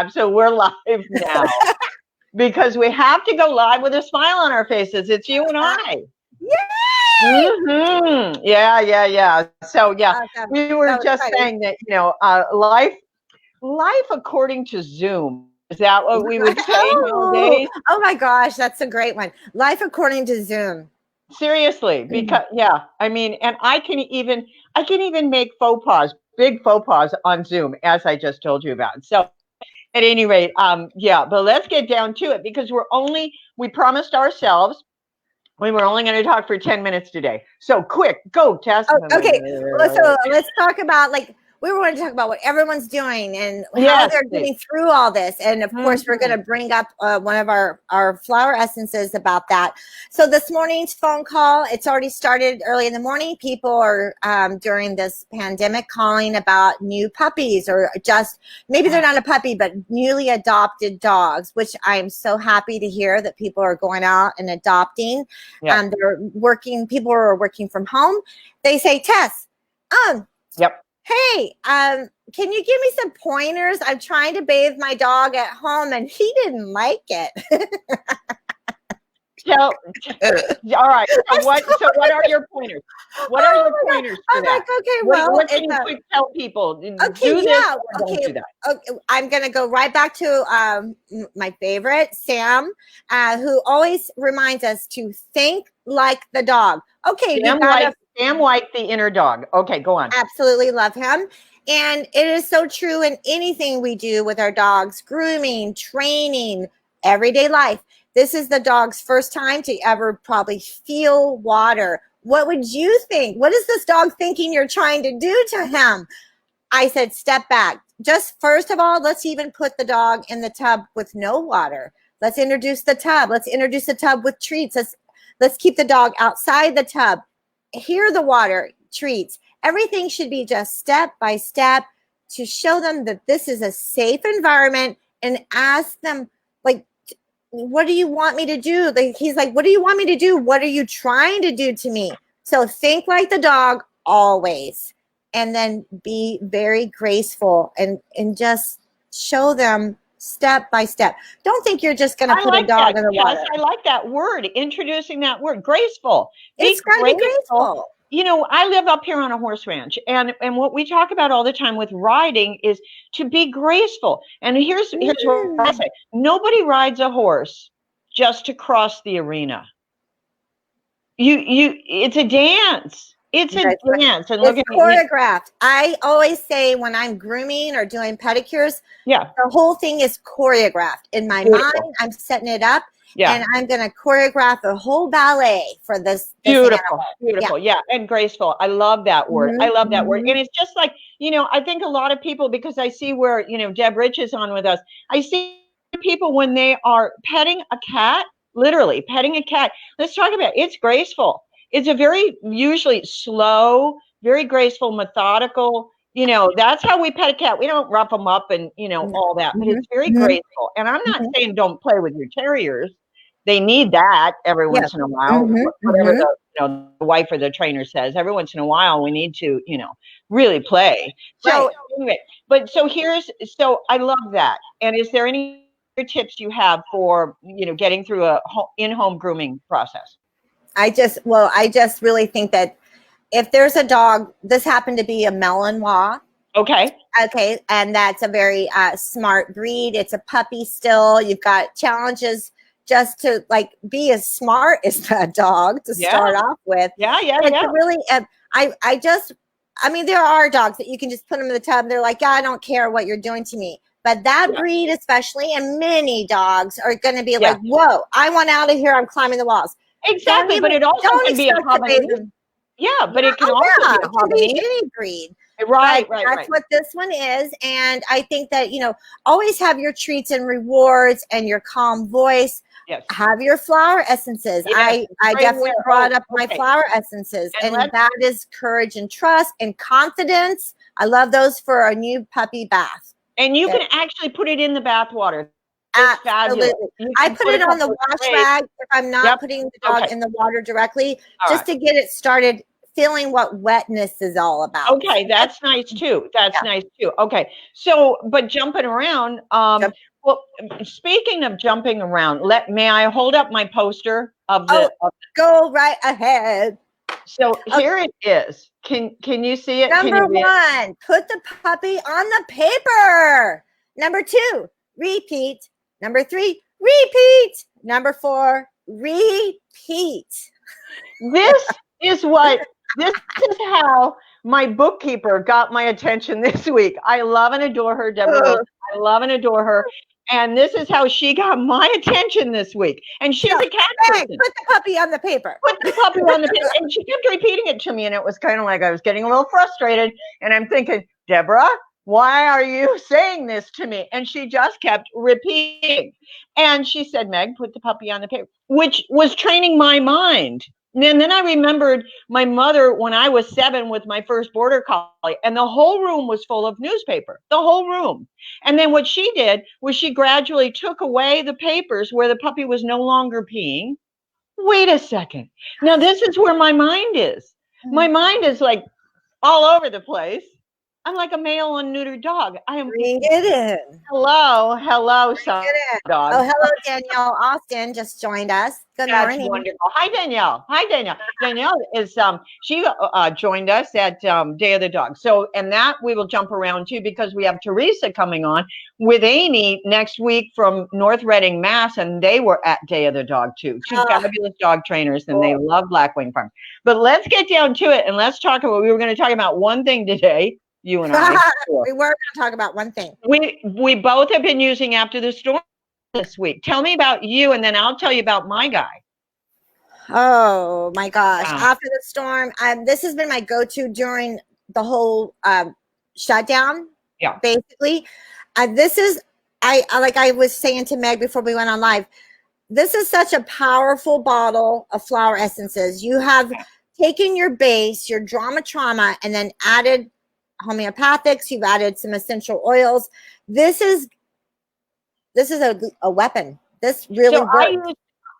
So we're live now because we have to go live with a smile on our faces. It's you and I. Yay! Yeah. So we were just saying that, life according to Zoom. Is that what we would say nowadays? Oh my gosh, that's a great one. Life according to Zoom. Seriously, because I mean, and I can even make big faux pas on Zoom, as I just told you about. So at any rate, but let's get down to it because we promised ourselves we were only going to talk for 10 minutes today. So quick, go, Tess. Okay, well, so let's talk about we were going to talk about what everyone's doing and how they're getting through all this. And of course, we're going to bring up one of our flower essences about that. So this morning's phone call, it's already started early in the morning. People are during this pandemic calling about new puppies or just maybe they're not a puppy, but newly adopted dogs, which I'm so happy to hear that people are going out and adopting. People are working from home. They say, Tess, hey, can you give me some pointers? I'm trying to bathe my dog at home and he didn't like it. All right. So what are your pointers? What are your pointers for that? What can you quick tell people? Do this or don't do that. Okay, I'm going to go right back to my favorite, Sam, who always reminds us to think like the dog. Okay, Sam White, the inner dog. Okay, go on. Absolutely love him. And it is so true in anything we do with our dogs, grooming, training, everyday life. This is the dog's first time to ever probably feel water. What would you think? What is this dog thinking you're trying to do to him? I said, step back. Just first of all, let's even put the dog in the tub with no water. Let's introduce the tub. Let's introduce the tub with treats. Let's keep the dog outside the tub. Hear the water, treats. Everything should be just step by step to show them that this is a safe environment and ask them, what do you want me to do? He's like, what do you want me to do? What are you trying to do to me? So think like the dog always, and then be very graceful and just show them step by step. Don't think you're just going to put a dog in the water. I like that word, introducing that word, graceful. It's got to be graceful. I live up here on a horse ranch, and what we talk about all the time with riding is to be graceful. And here's what I say. Nobody rides a horse just to cross the arena. It's a dance. It's a dance. And it's choreographed. I always say when I'm grooming or doing pedicures, the whole thing is choreographed. In my mind, I'm setting it up. And I'm going to choreograph a whole ballet for this beautiful, and graceful. I love that word. I love that word. And it's just like, I think a lot of people, because I see where, Deb Rich is on with us, I see people when they are petting a cat, literally petting a cat. Let's talk about it. It's graceful. It's a very usually slow, very graceful, methodical. That's how we pet a cat. We don't rough them up and, all that, but it's very graceful. And I'm not saying don't play with your terriers. They need that every once in a while, whatever the wife or the trainer says. Every once in a while, we need to, really play. So anyway, so I love that. And is there any other tips you have for, getting through a in-home grooming process? I just really think that if there's a dog, this happened to be a Malinois. Okay. And that's a very smart breed. It's a puppy still. You've got challenges just to be as smart as that dog to start off with. Really, there are dogs that you can just put them in the tub and they're like, I don't care what you're doing to me. But that breed especially, and many dogs are going to be like, whoa, I want out of here. I'm climbing the walls. Exactly. But it also can be a hobby. Yeah, but it can also be a hobby. Any breed. Right. That's what this one is. And I think that, always have your treats and rewards and your calm voice. Yes. Have your flower essences. Yes. I definitely brought up my flower essences. And that is courage and trust and confidence. I love those for a new puppy bath. And you can actually put it in the bath water. Absolutely. I put it on the wash rag if I'm not putting the dog in the water directly, just to get it started feeling what wetness is all about. Okay, that's nice too. That's nice too. Okay, so but jumping around. Well, speaking of jumping around, may I hold up my poster of the? Go right ahead. So here it is. Can you see it? Number one, put the puppy on the paper. Number two, repeat. Number three, repeat. Number four, repeat. This is how my bookkeeper got my attention this week. I love and adore her, Deborah. I love and adore her. And this is how she got my attention this week. And she's a cat person. Put the puppy on the paper. Put the puppy on the paper. And she kept repeating it to me. And it was kind of like I was getting a little frustrated. And I'm thinking, Deborah, why are you saying this to me? And she just kept repeating. And she said, Meg, put the puppy on the paper, which was training my mind. And then I remembered my mother when I was 7 with my first border collie, and the whole room was full of newspaper, the whole room. And then what she did was she gradually took away the papers where the puppy was no longer peeing. Wait a second. Now this is where my mind is. My mind is like all over the place. I'm like a male and neutered dog. I am. Bring it in. Hello, dog. Oh, hello, Danielle Austin just joined us. Good morning. That's wonderful. Hi, Danielle. Danielle is she joined us at Day of the Dog. So, and that we will jump around to because we have Teresa coming on with Amy next week from North Reading, Mass, and they were at Day of the Dog too. Two fabulous dog trainers, and they love BlackWing Farm. But let's get down to it and let's talk about. We were going to talk about one thing today. You and I. We were going to talk about one thing. We both have been using After the Storm this week. Tell me about you, and then I'll tell you about my guy. Oh my gosh! After the Storm, this has been my go-to during the whole shutdown. Yeah, basically, this is like I was saying to Meg before we went on live. This is such a powerful bottle of flower essences. You have taken your base, your drama trauma, and then added homeopathics. You've added some essential oils. This is a weapon. This really works.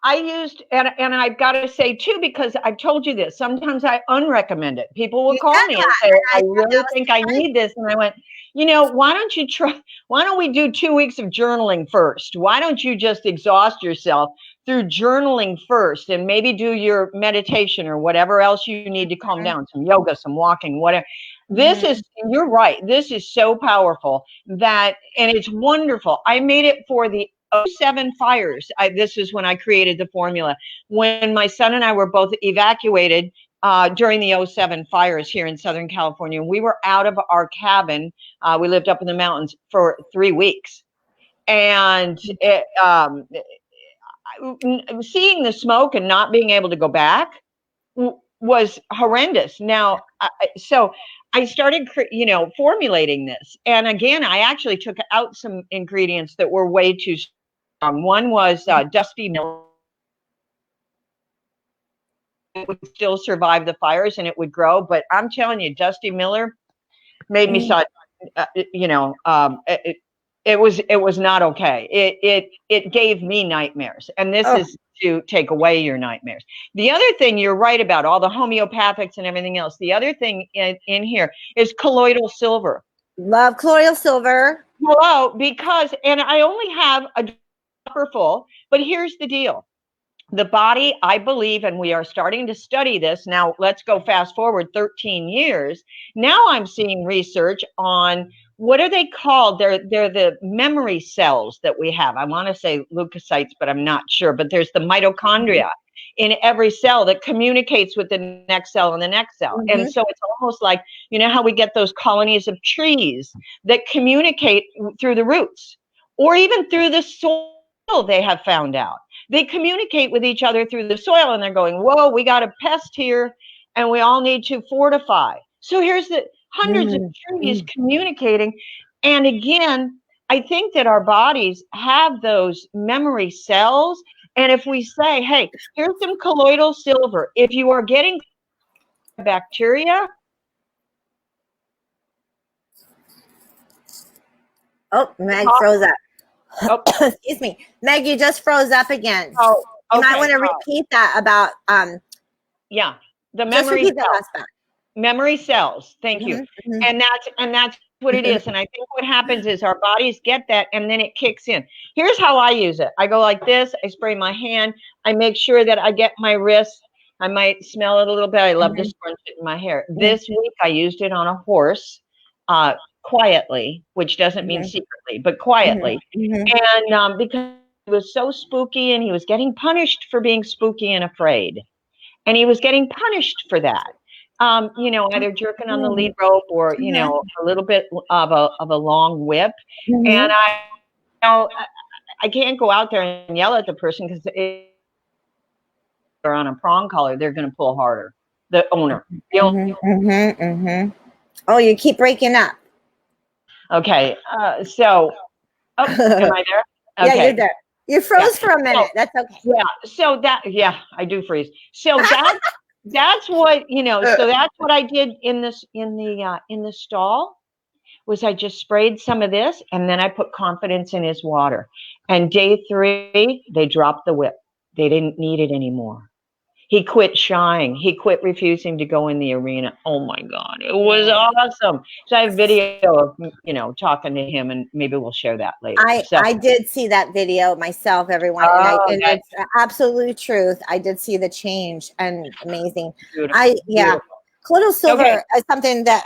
I used and I've got to say too, because I've told you this, sometimes I unrecommend it. People will call me and say, I really think I need this. And I went, why don't we do 2 weeks of journaling first? Why don't you just exhaust yourself through journaling first and maybe do your meditation or whatever else you need to calm down, some yoga, some walking, whatever. This is, you're right. This is so powerful and it's wonderful. I made it for the 07 fires. This is when I created the formula. When my son and I were both evacuated during the 07 fires here in Southern California, we were out of our cabin. We lived up in the mountains for 3 weeks. And seeing the smoke and not being able to go back was horrendous. Now, so I started, formulating this. And again, I actually took out some ingredients that were way too strong. One was Dusty Miller. It would still survive the fires and it would grow. But I'm telling you, Dusty Miller made me such, it was not okay. It gave me nightmares. And this is to take away your nightmares. The other thing you're right about, all the homeopathics and everything else. The other thing in here is colloidal silver. Love colloidal silver. Hello, and I only have a dropper full, but here's the deal. The body, I believe, and we are starting to study this. Now, let's go fast forward 13 years. Now I'm seeing research on what are they called? They're the memory cells that we have. I want to say leukocytes, but I'm not sure. But there's the mitochondria in every cell that communicates with the next cell and the next cell. And so it's almost like, how we get those colonies of trees that communicate through the roots or even through the soil, they have found out. They communicate with each other through the soil and they're going, whoa, we got a pest here and we all need to fortify. So here's the hundreds of trees communicating. And again, I think that our bodies have those memory cells. And if we say, hey, here's some colloidal silver, if you are getting bacteria. Oh, Meg froze up. Oh. Excuse me. Meg, you just froze up again. Oh, okay. You might want to repeat that about yeah, the memory cells. memory cells. Thank you. And that's what it is. And I think what happens is our bodies get that, and then it kicks in. Here's how I use it. I go like this. I spray my hand. I make sure that I get my wrist. I might smell it a little bit. I love to scrunch it in my hair. This week I used it on a horse, quietly, which doesn't mean secretly, but quietly. And because he was so spooky, and he was getting punished for being spooky and afraid. And he was getting punished for that. Either jerking on the lead rope or, a little bit of a long whip. And I can't go out there and yell at the person, because if they're on a prong collar, they're going to pull harder. The owner. Oh, you keep breaking up. Okay. Am I there? Okay. Yeah, you're there. You froze for a minute. That's okay. Yeah. I do freeze. So that's what, so that's what I did in the stall, was I just sprayed some of this, and then I put confidence in his water. And day 3, they dropped the whip. They didn't need it anymore. He quit shying. He quit refusing to go in the arena. Oh my God, it was awesome. So I have video of, talking to him, and maybe we'll share that later. I did see that video myself, everyone. And it's absolute truth. I did see the change, and amazing. Beautiful. Colloidal silver is something that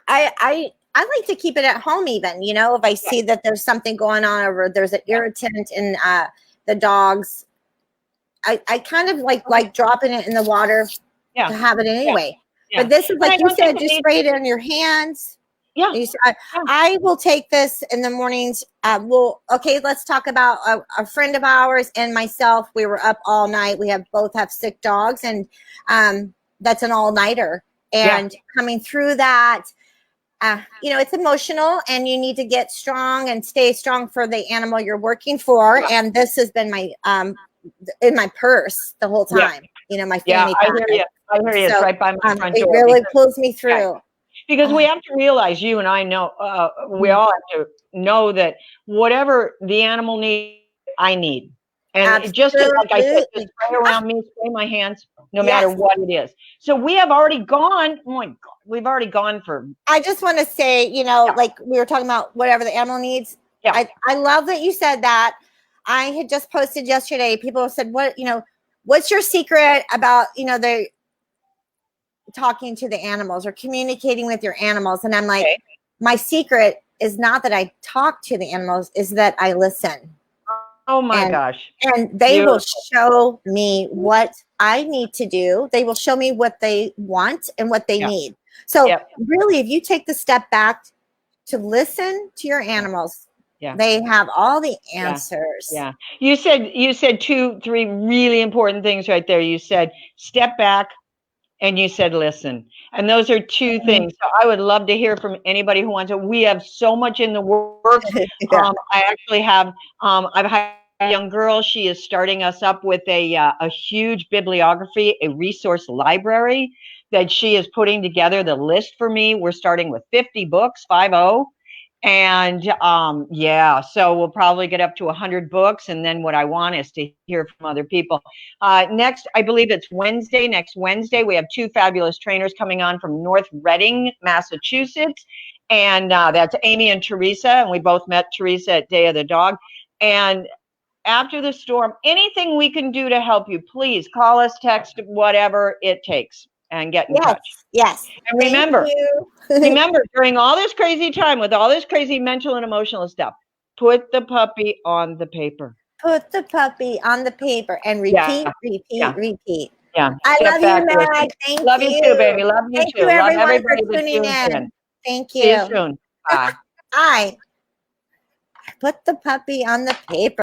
I like to keep it at home, even, if I see that there's something going on, or there's an irritant in the dogs. I kind of like dropping it in the water to have it anyway. But this is, like you said, just spray it on your hands. Yeah. I will take this in the mornings. Let's talk about a friend of ours and myself. We were up all night. We both have sick dogs, and that's an all-nighter. And coming through that, it's emotional, and you need to get strong and stay strong for the animal you're working for. And this has been my in my purse the whole time. My family. I hear you. It's right by my front door. It really pulls me through. Because we have to realize, you and I know, we all have to know that whatever the animal needs, I need. And just like I said, just spray around me, spray my hands, no matter what it is. So we have already gone. Oh my God, we've already gone for. I just want to say, like we were talking about whatever the animal needs. Yeah. I love that you said that. I had just posted yesterday. People said, what's your secret about, the talking to the animals or communicating with your animals? And I'm like, my secret is not that I talk to the animals, is that I listen. Oh my gosh. And they will show me what I need to do. They will show me what they want and what they need. So really, if you take the step back to listen to your animals, they have all the answers. Yeah. You said 2, 3 really important things right there. You said step back, and you said listen. And those are 2 things. So I would love to hear from anybody who wants it. We have so much in the works. I actually have, I've hired a young girl. She is starting us up with a huge bibliography, a resource library that she is putting together the list for me. We're starting with 50 books, 50. And so we'll probably get up to 100 books. And then what I want is to hear from other people. Next, I believe it's next Wednesday, we have 2 fabulous trainers coming on from North Reading, Massachusetts. And that's Amy and Teresa. And we both met Teresa at Day of the Dog. And after the storm, anything we can do to help you, please call us, text, whatever it takes. And get in touch. Yes. And remember, during all this crazy time with all this crazy mental and emotional stuff, put the puppy on the paper. Put the puppy on the paper and repeat. Yeah. I love you, Mag. Thank you. Love you too, baby. Love you too. Love everyone everybody for tuning in. Thank you. See you soon. Bye. Bye. Put the puppy on the paper.